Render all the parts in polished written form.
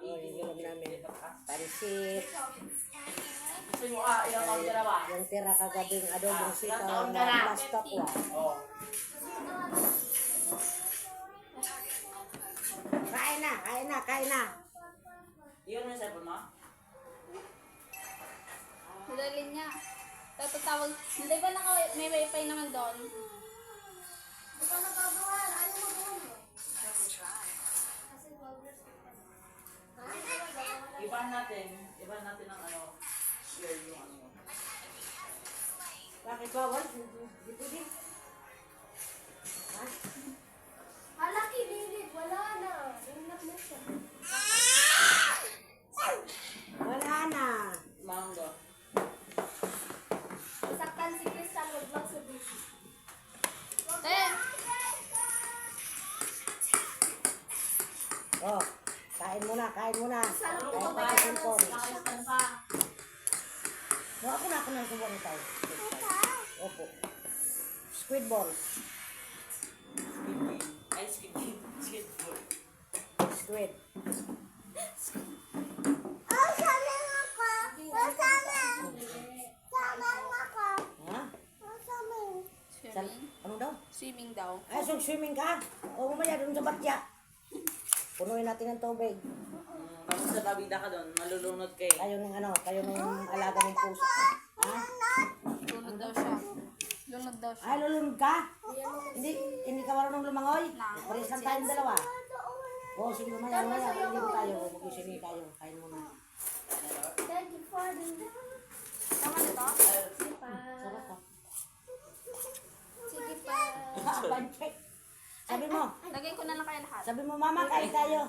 Ulam namin. Pansit. Gusto mo ilang taon ka na ba? Yung tira kagabing adobong Ilang sitaw taon ka na na? plastok wa. Oo. Kain na, kain na, kain na. Iyon mo yung cellphone mo? Madalin niya. Tatawag. Hindi ba may wifi naman doon? Iban natin ang ano, share yung ano. Bakit bawal? Di pwede. Ha? Halaki, David. Wala na. Innak na siya. Wala na. Mango. Saktan si Crystal. Huwag lang sa busy. Oh, kain muna, kain muna. Sarap Kain po pa ba? sa cellphone. Nakalistan pa. Huwag ako na ako ng subuan tayo. Opo. Squid balls. Ay, skip game. Skip ball. Squid. Ha? Swimming? Ano daw? Swimming daw. Ay, swimming ka? O mamaya doon sa batya. Punuin natin ng tubig. Tapos sa tabida ka doon, malulunod kayo. Kayo ng ano, kayo ng alaga ng puso. Ha? Lunod daw siya. Lunod daw siya. Ay, lulunod ka? Hindi ka marunong lumangoy? Pares lang tayong dalawa. O, sige mamaya, hindi mo tayo. Mag-isini tayo. Kain muna. Thank you for the... Tama na to? Sige pa. Sarap ka. Sige pa. Pancake. Sabi mo, Lagay ko na lang kayo lahat. sabi mo, mama, kain tayo.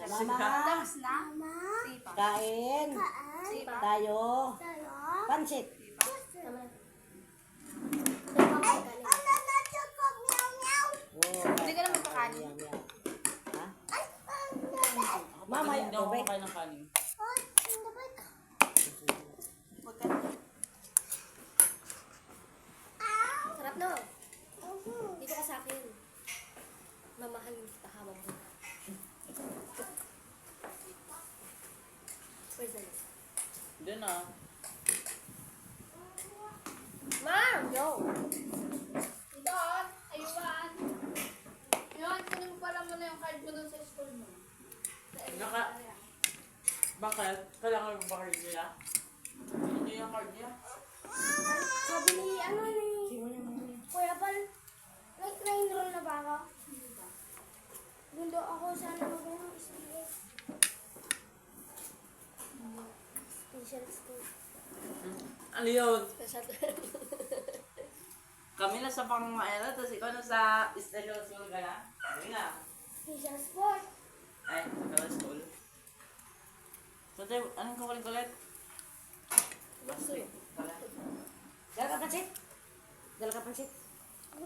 Mama, Tapos na? Sige pa. kain. Sige pa. Tayo. Pansit. Tama. Oh, Hindi ka naman kakanin. Yum, yum. Ha? Mama, Hindi ako tubig. makain ng kanin. Huwag ka na. Sarap no? Dito ka sa akin. Mamahalin kita habang mo. Where's the list? Doon na. Mom! Yo! Doon, ayuan. Yun, kunin mo pala muna yung card mo doon sa school mo. Bakit? Kailangan mo ba card niya? Hindi yung card niya. Sabi ni, ano ni... Kuya Pal, na-enroll na ba ako? Gundo ako sana mag-ano SPS. Special school. Ano yun? Special Kami na sa pang-maela, tapos ikaw na sa special school ka na. Hindi nga. Special sport. Ay, sa school. So, tayo, anong kakulit-kulit? Plastic. Dala ka pansit? Dala ka pansit? Ang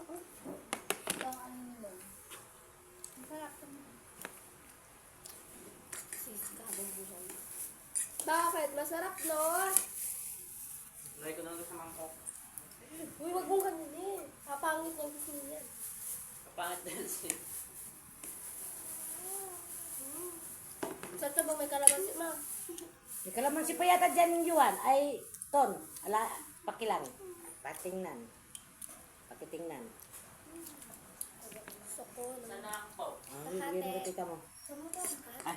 ano nila. Ang sarap to. Sis, kabog buhay. Bakit? Masarap, no? Lagay ko na lang sa mangkok. Uy, wag mong ganun. Kapangit ng gusto niya. Kapangit din siya. Saan ba may kalamansi, ma? May kalamansi pa yata dyan yung Juan. Ay, Ton. Ala, pakilang. Patingnan. Pakitingnan. Gusto ko. Sana ako. Bigyan mo tita mo. Saan mo to? Ay,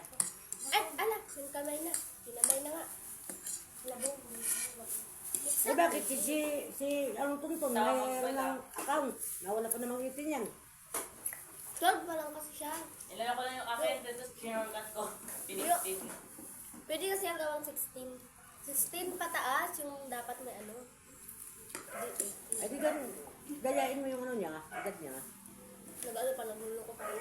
Ay, anak. Yung kamay na. Kinamay na nga. Labong. Eh bakit si anong tuntun mayroon ng account? Nawala pa namang itin yan. 12 pa lang kasi siya. ilala ko lang yung akin, tapos kinorkat ko. Pinistin. Pwede kasi ang gawang 16. 16 pataas yung dapat may ano. Hindi, 18. Ay di ganun. Gayain mo yung ano niya, agad niya. Nag-ano pa, nagulo ko pa rin.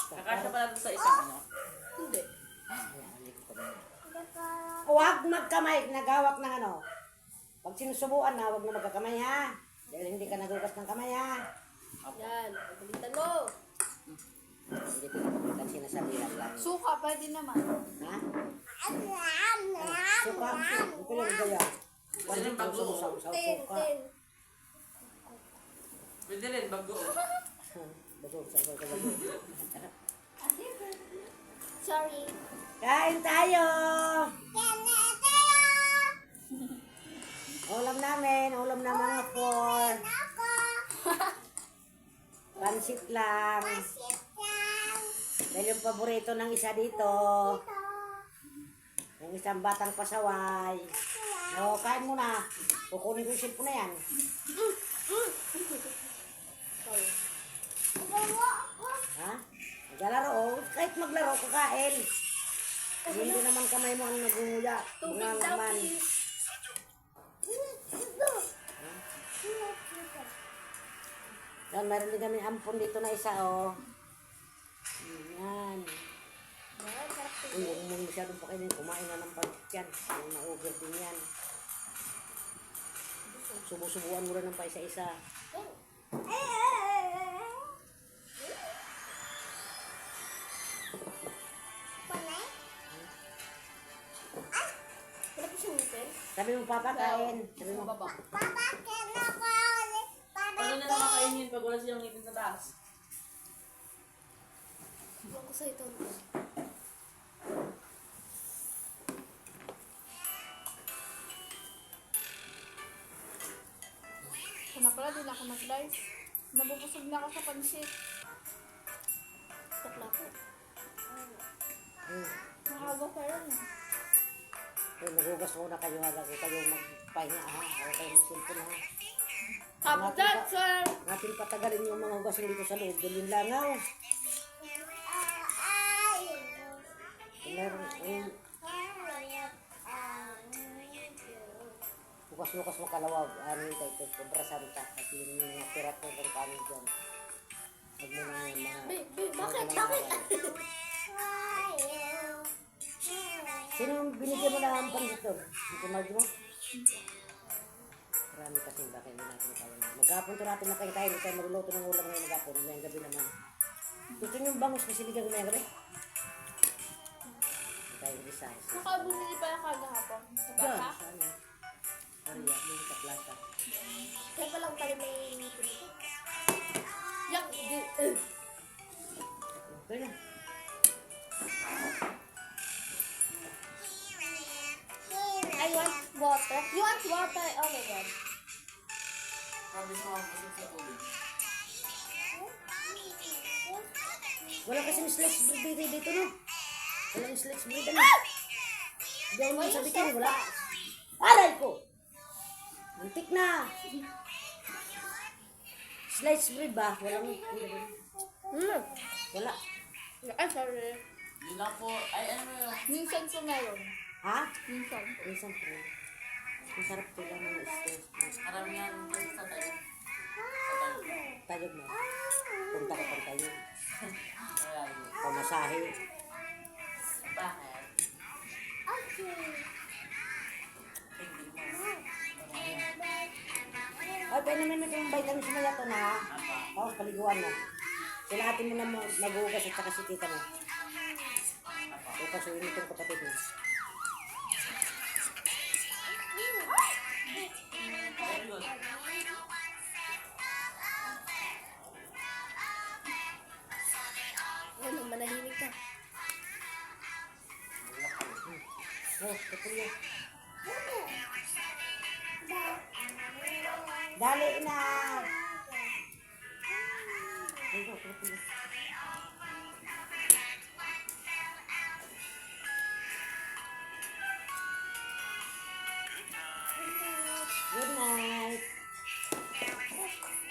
Kakasya pala doon sa isang ano. Hindi. Huwag magkamay, nagawak ng ano. Pag sinusubuan na, huwag na magkakamay ha. Dahil hindi ka nagugas ng kamay ha. Yan, pagalitan mo. Hindi ko napagitan sinasabihan lang. Suka, pwede naman. Ha? Suka, ito yung gaya. Pwede rin bago. Suka. 10, 10. Pwede rin bago. Basog, sabaw ka basog. Sorry. Kain tayo! Ulam namin, ulam na mga 4. Pansit lang. Dahil yung paborito ng isa dito. Yung isang batang pasaway. O, kain mo na. Kukunin ko yung silpo na yan. Ha? Maglalaro, oh. Kahit maglaro, kakain. Hindi naman kamay mo ang nagunguya. Tubig Bunga daw, naman. please. Yan, meron din kami ampon dito na isa, oh. Yan. Uy, huwag mo masyadong pakainin. Kumain na ng pansit yan. Yung na-over din yan. Subusubuan mo rin ng pa isa-isa. Sabi mo, Papa, kain. Sabi mo, Paano na naman kainin pag wala silang ngipin sa taas? Ako sa ito. Sana pala, di na ako mag-live. Nabubusog na ako sa pansit. Takla ko. Mahaba pa rin. Maghugas muna kayo. Haga ko kayo magpahinga, ha? O kayo magsimpo na, ha? Update, sir! Natin patagalin yung mga hugas dito sa loob. Dahil yung langaw. Meron, bukas-bukas mo kalawag. Ano yung tayo? Cobra Santa. Kasi yung mga pirat mo kung kanin dyan. Huwag mo na yung mga... Bakit? Sino yung binigyan mo na ang panito? Yung kumagi mo? Marami kasi bakit hindi natin kaya na. Maghapon to natin na kain. Hindi tayo magluluto ng ulam ngayong maghapon. Ngayong gabi naman. Gusto niyo yung bangus na sinigang ngayong gabi? Hindi tayo resize. Nakabumili pa yung kagahapon. Sa Diyan, bata? saan yun? Arya, yung sa plaza. Kaya palang tayo may ngipin ito. Yak, Okay na. I want water. You want water? Oh my God. Promise mo ako sa tubig. Wala kasing slice bread dito, no? Walang slice bread, ano? Hindi ako naman sabitin, wala. Aray ko! Antik na! Slice bread ba? Walang... Wala. Ay, sorry. Yun lang po. Ay, ano yun? Minsan sa meron. Ha? Minsan. Minsan po. Masarap to lang ng slice bread. Karamihan dun sa tayo. Tayog na. Punta ka pang tayog. Kaya yun. Pamasahe. Bakit? Ay, pwede naman may kong vitamin sa maya to na, ha? Oo, paliguan mo. Silahatin mo na mag-ugas at saka si tita mo. Upang suwin itong kapatid mo. Very good. Ano, manahimik ka. Oh, kapulyo. Dali na! Ay, go, kapulyo. Good night!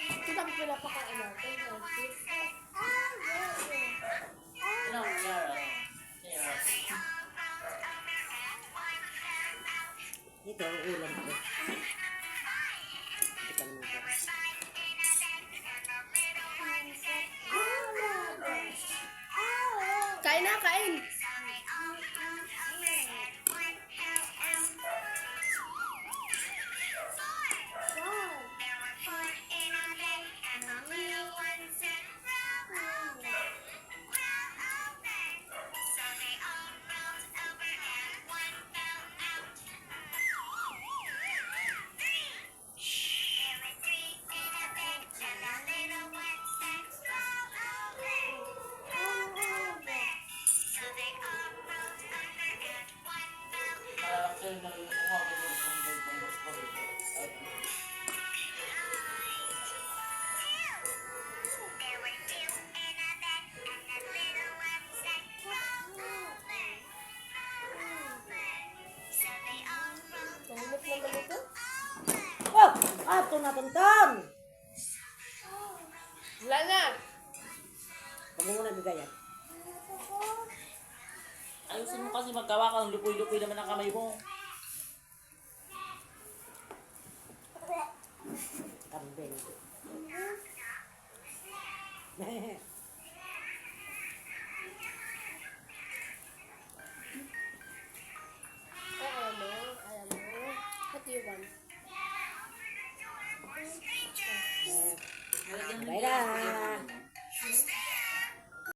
Ito lang pinapakain natin. Ano, Sarah? Sarah. Ito, ang ulam ko. Ito naman ko. Kain na, kain. Tonton! Wala na. Huwag mo muna bigayan. Ayusin mo kasi magkawa ka. Lupoy-lupoy naman ang kamay mo. Kambing.